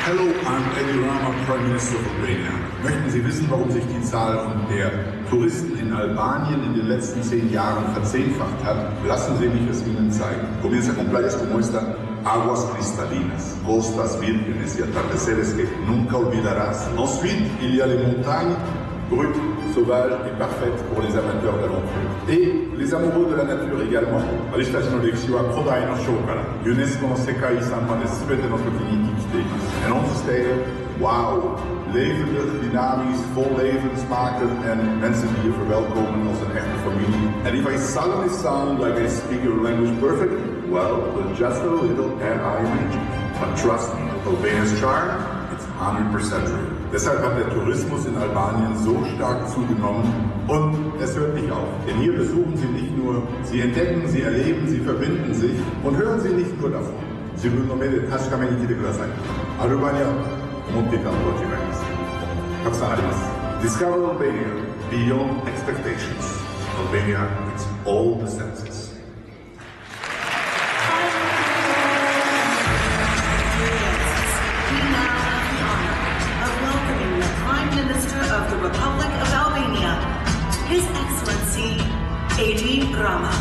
Hello, I'm Edi Rama, Prime Minister of Albania. Möchten Sie wissen, warum sich die Zahl der Touristen in Albanien in den letzten 10 Jahren verzehnfacht hat? Lassen Sie mich es Ihnen zeigen. Comienza con playas como esta, aguas cristalinas, costas vírgenes y atardeceres que nunca olvidarás. Ensuite, il y a les montagnes, brutes, sauvages et parfaites pour les amateurs d'aventure. Et les amoureux de la nature également. Ali šta ćemo lekcija prodajno šokala. UNESCO Sekai Sampa de Svete notre Klinik. En onze steden, wauw, levendig, dynamisch, vol levensmaken en mensen die je verwelkomen als een echte familie. And if I suddenly sound like I speak your language perfect, well, just a little AI magic. But trust me, Albania's charm, it's 100% real. Deshalb hat der Tourismus in Albanien so stark zugenommen und es hört nicht auf. Denn hier besuchen Sie nicht nur, Sie entdecken, Sie erleben, Sie verbinden sich und hören Sie nicht nur davon. Sie mögen Albania, discover Albania beyond expectations. Albania, it's all the senses. Minister of the Republic of Albania, His Excellency Edi Rama.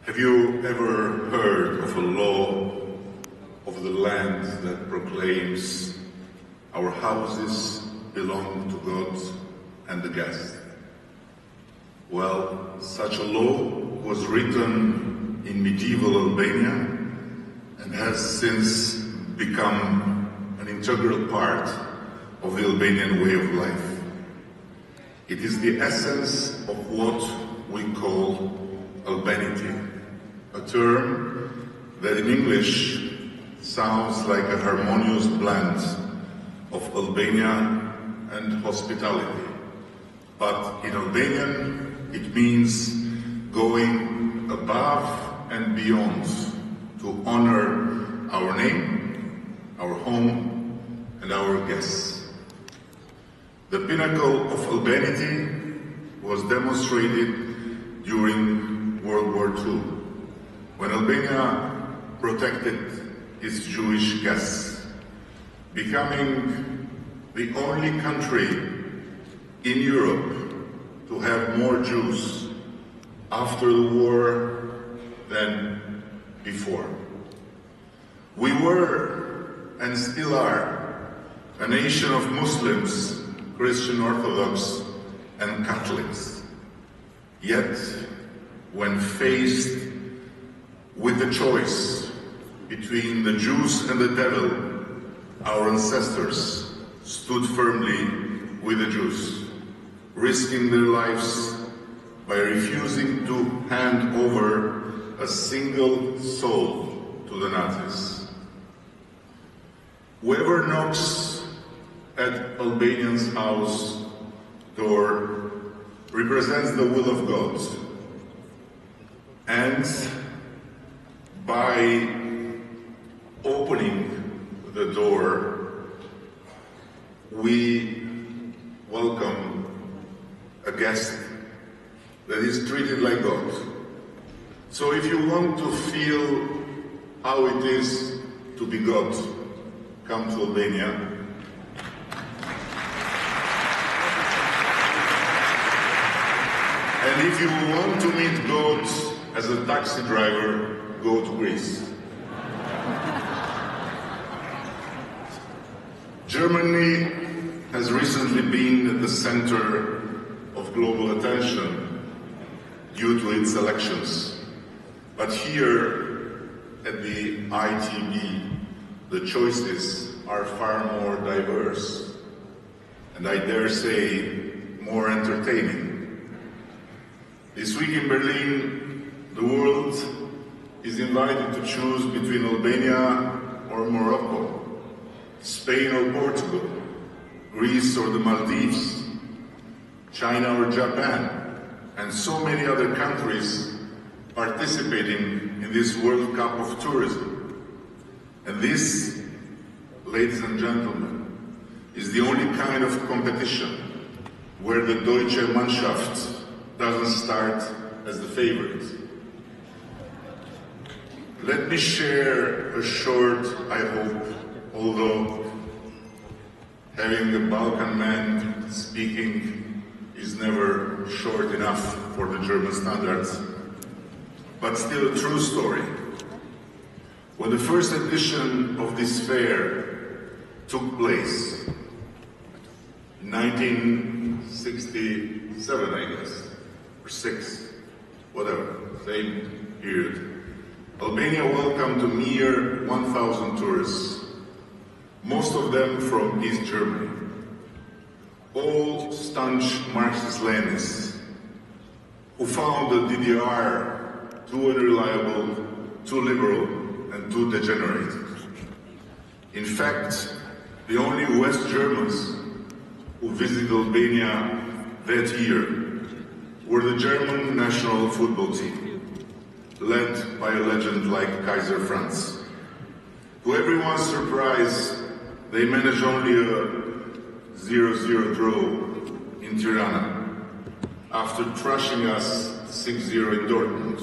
Have you ever heard of a law of the land that proclaims our houses belong to God and the guest? Well, such a law was written in medieval Albania and has since become an integral part of the Albanian way of life. It is the essence of what we call Albanity, a term that in English sounds like a harmonious blend of Albania and hospitality. But in Albanian, it means going above and beyond to honor our name, our home, and our guests. The pinnacle of Albanity was demonstrated during World War II, when Albania protected its Jewish guests, becoming the only country in Europe to have more Jews after the war than before. We were, and still are, a nation of Muslims, Christian Orthodox, and Catholics. Yet, when faced with the choice between the Jews and the devil, our ancestors stood firmly with the Jews, risking their lives by refusing to hand over a single soul to the Nazis. Whoever knocks at Albanians' house door represents the will of God, and by opening the door, we welcome a guest that is treated like God. So if you want to feel how it is to be God, come to Albania. And if you want to meet God as a taxi driver, go to Greece. Germany has recently been at the center of global attention due to its elections. But here at the ITB, the choices are far more diverse, and I dare say, more entertaining. This week in Berlin, the world is invited to choose between Albania or Morocco, Spain or Portugal, Greece or the Maldives, China or Japan, and so many other countries participating in this World Cup of tourism. And this, ladies and gentlemen, is the the only kind of competition where the Deutsche Mannschaft doesn't start as the favorite. Let me share a short, I hope, although having a Balkan man speaking is never short enough for the German standards, but still a true story. When the first edition of this fair took place, in 1967, I guess, or 6, whatever, same period, Albania welcomed a mere 1,000 tourists, most of them from East Germany, all staunch Marxist-Leninists who found the DDR too unreliable, too liberal, and too degenerate. In fact, the only West Germans who visited Albania that year were the German national football team, led by a legend like Kaiser Franz. To everyone's surprise, they managed only a 0-0 draw in Tirana, after thrashing us 6-0 in Dortmund.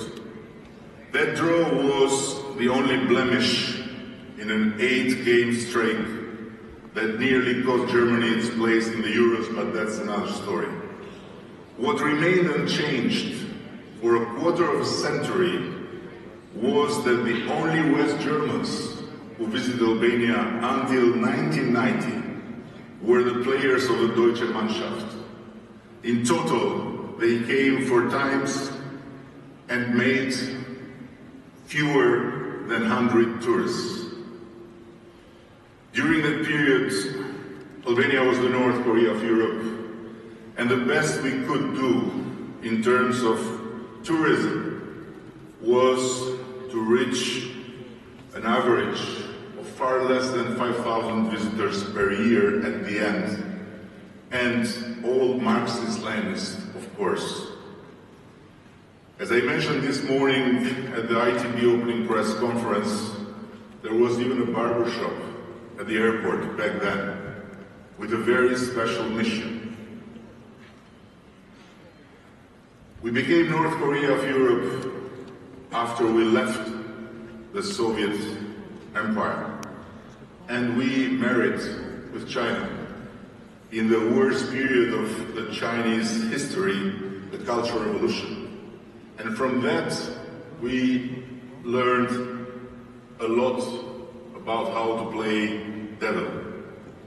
That draw was the only blemish in an 8-game streak that nearly cost Germany its place in the Euros, but that's another story. What remained unchanged for a quarter of a century was that the only West Germans who visited Albania until 1990 were the players of the Deutsche Mannschaft. In total, they came 4 times and made fewer than 100 tourists. During that period, Albania was the North Korea of Europe, and the best we could do in terms of tourism was to reach an average of far less than 5,000 visitors per year at the end, and all Marxist-Leninists, of course. As I mentioned this morning at the ITB opening press conference, there was even a barber shop at the airport back then, with a very special mission. We became North Korea of Europe after we left the Soviet Empire, and we married with China in the worst period of the Chinese history, the Cultural Revolution. And from that, we learned a lot about how to play devil.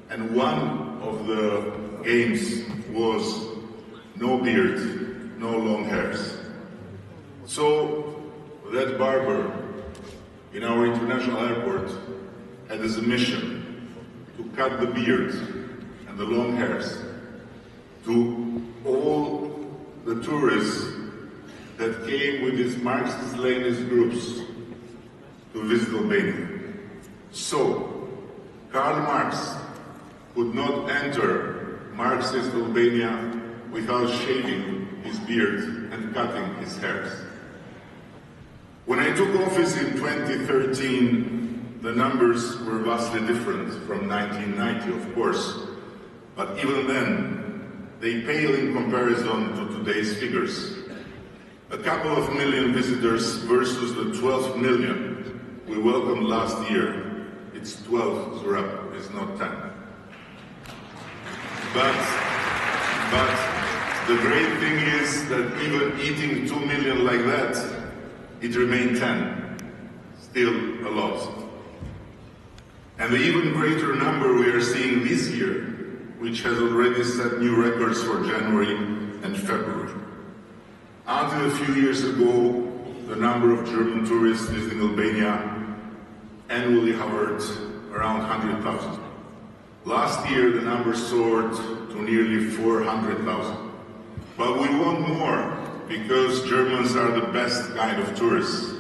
And one of the games was no beard, no long hairs. So that barber in our international airport had as a mission to cut the beard and the long hairs to all the tourists that came with these Marxist-Leninist groups to visit Albania. So, Karl Marx could not enter Marxist Albania without shaving his beard and cutting his hairs. When I took office in 2013, the numbers were vastly different from 1990, of course, but even then, they pale in comparison to today's figures. A couple of million visitors versus the 12 million we welcomed last year. It's 12, Zurab, it's not 10. But the great thing is that even eating 2 million like that, it remained 10. Still a lot. And the even greater number we are seeing this year, which has already set new records for January and February. Until a few years ago, the number of German tourists visiting Albania annually hovered around 100,000. Last year, the number soared to nearly 400,000. But we want more, because Germans are the best kind of tourists.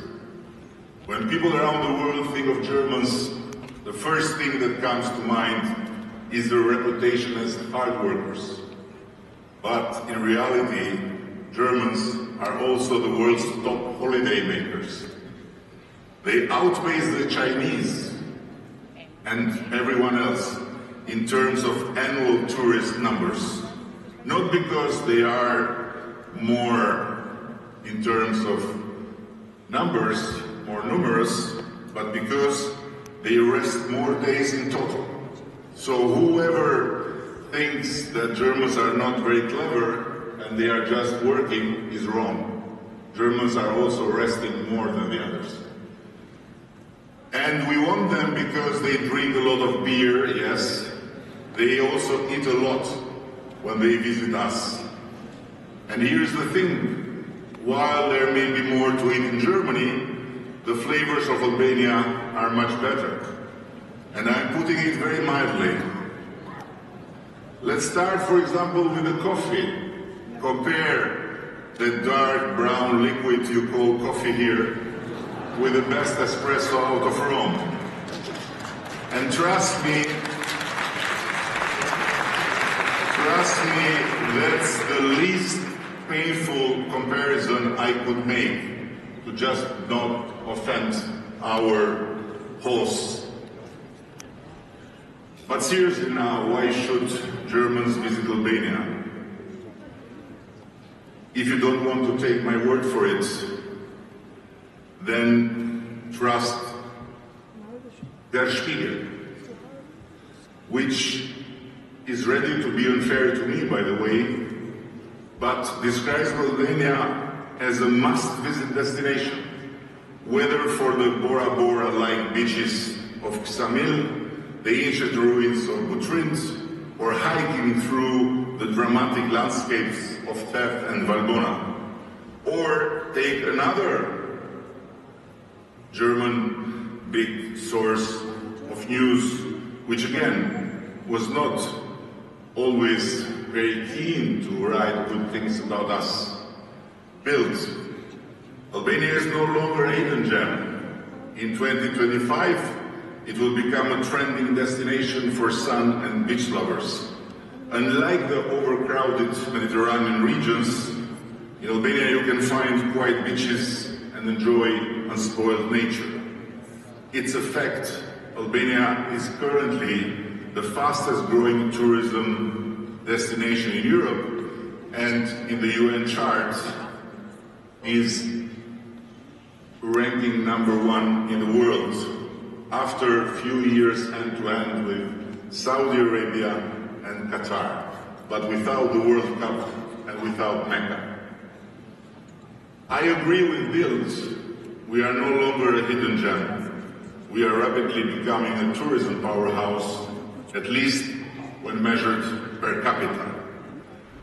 When people around the world think of Germans, the first thing that comes to mind is their reputation as hard workers. But in reality, Germans are also the world's top holiday makers. They outpace the Chinese and everyone else in terms of annual tourist numbers. Not because they are more in terms of numbers, more numerous, but because they rest more days in total. So whoever thinks that Germans are not very clever and they are just working is wrong. Germans are also resting more than the others. And we want them because they drink a lot of beer, yes. They also eat a lot when they visit us. And here's the thing, while there may be more to eat in Germany, the flavors of Albania are much better. And I'm putting it very mildly. Let's start, for example, with the coffee. Compare the dark brown liquid you call coffee here with the best espresso out of Rome. And trust me, that's the least painful comparison I could make to just not offend our hosts. But seriously now, why should Germans visit Albania? If you don't want to take my word for it, then trust Der Spiegel, which is ready to be unfair to me, by the way, but describes Albania as a must-visit destination, whether for the Bora Bora-like beaches of Ksamil, the ancient ruins of Butrint, or hiking through the dramatic landscapes of Theft and Valbona. Or take another German big source of news, which again was not always very keen to write good things about us. Bild. Albania is no longer a hidden gem. In 2025, it will become a trending destination for sun and beach lovers. Unlike the overcrowded Mediterranean regions, in Albania you can find quiet beaches and enjoy unspoiled nature. It's a fact, Albania is currently the fastest growing tourism destination in Europe, and in the UN chart is ranking #1 in the world, after a few years hand-to-hand with Saudi Arabia and Qatar, but without the World Cup and without Mecca. I agree with Bild, we are no longer a hidden gem. We are rapidly becoming a tourism powerhouse, at least when measured per capita.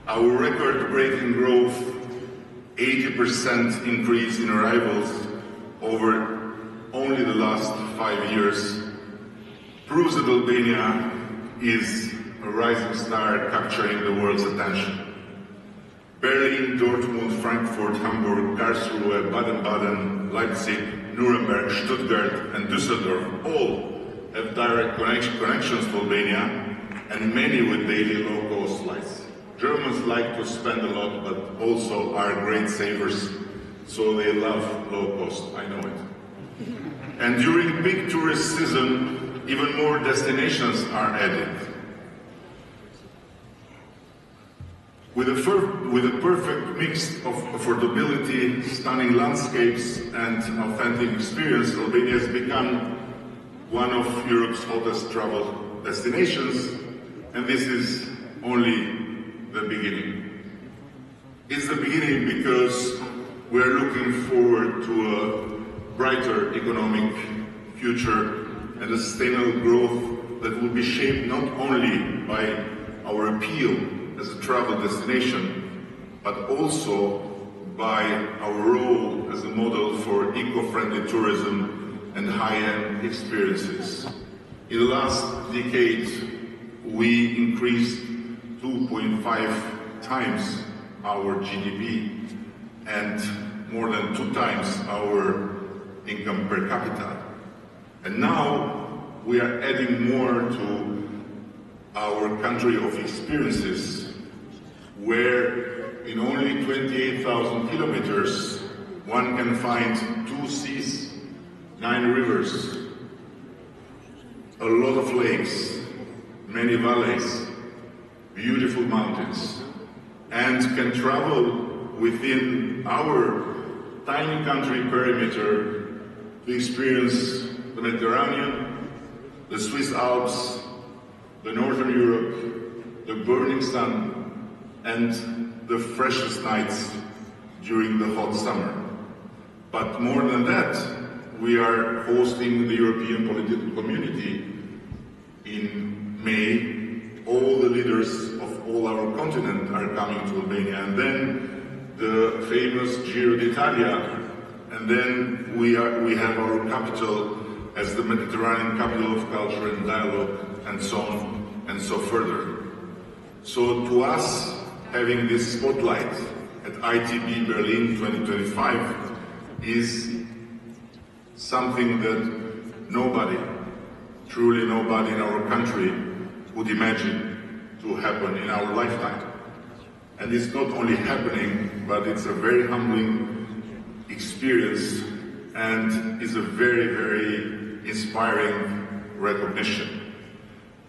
Our record-breaking growth, 80% increase in arrivals over only the last 5 years, proves that Albania is a rising star capturing the world's attention. Berlin, Dortmund, Frankfurt, Hamburg, Karlsruhe, Baden-Baden, Leipzig, Nuremberg, Stuttgart and Düsseldorf all have direct connections to Albania, and many with daily low-cost flights. Germans like to spend a lot, but also are great savers, so they love low-cost, I know it. And during peak tourist season, even more destinations are added. With a perfect mix of affordability, stunning landscapes, and authentic experience, Albania has become one of Europe's hottest travel destinations, and this is only the beginning. It's the beginning because we're looking forward to a brighter economic future and a sustainable growth that will be shaped not only by our appeal as a travel destination, but also by our role as a model for eco-friendly tourism and high-end experiences. In the last decade, we increased 2.5 times our GDP and more than 2 times our income per capita. And now we are adding more to our country of experiences, where in only 28,000 kilometers one can find 2 seas, 9 rivers, a lot of lakes, many valleys, beautiful mountains, and can travel within our tiny country perimeter to experience the Mediterranean, the Swiss Alps, the Northern Europe, the burning sun, and the freshest nights during the hot summer. But more than that, we are hosting the European political community in May. All the leaders of all our continent are coming to Albania, and then the famous Giro d'Italia, and then we have our capital as the Mediterranean capital of culture and dialogue, and so on and so further. So to us, having this spotlight at ITB Berlin 2025 is something that nobody, truly nobody in our country would imagine to happen in our lifetime. And it's not only happening, but it's a very humbling experience and is a very, very inspiring recognition.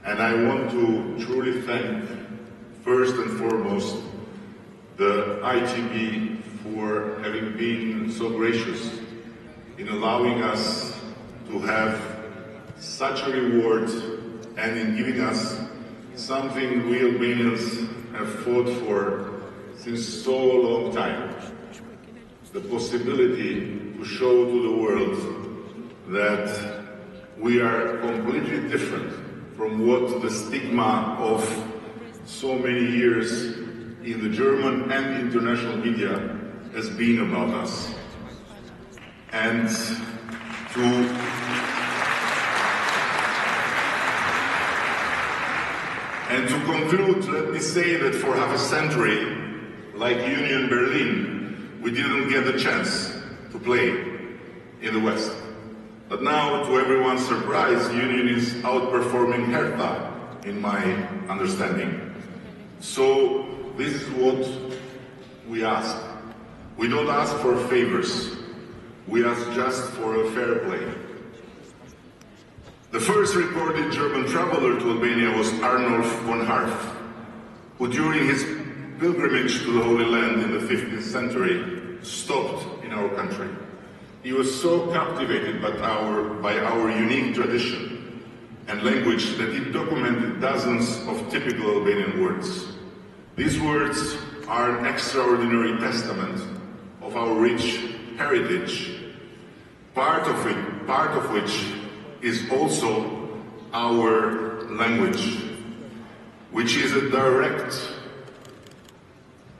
And I want to truly thank, first and foremost, the ITB for having been so gracious in allowing us to have such a reward and in giving us something we Albanians have fought for since so long time. The possibility to show to the world that we are completely different from what the stigma of so many years in the German and international media has been about us. And to conclude, let me say that for half a century, like Union Berlin, we didn't get the chance to play in the West. But now, to everyone's surprise, Union is outperforming Hertha, in my understanding. So this is what we ask. We don't ask for favors. We ask just for a fair play. The first recorded German traveler to Albania was Arnulf von Harf, who during his pilgrimage to the Holy Land in the 15th century stopped in our country. He was so captivated by our unique tradition and language that he documented dozens of typical Albanian words. These words are an extraordinary testament of our rich heritage, part of which is also our language, which is a direct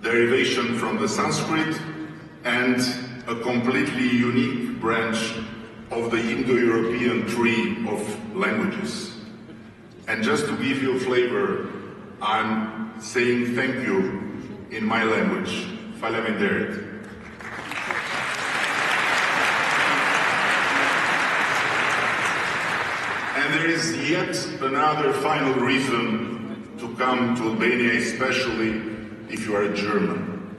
derivation from the Sanskrit and a completely unique branch of the Indo-European tree of languages. And just to give you a flavor, I'm saying thank you in my language, Faleminderit. And there is yet another final reason to come to Albania, especially if you are a German.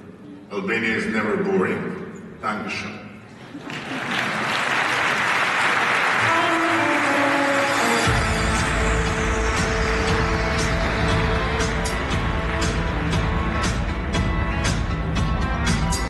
Albania is never boring. Dankeschön.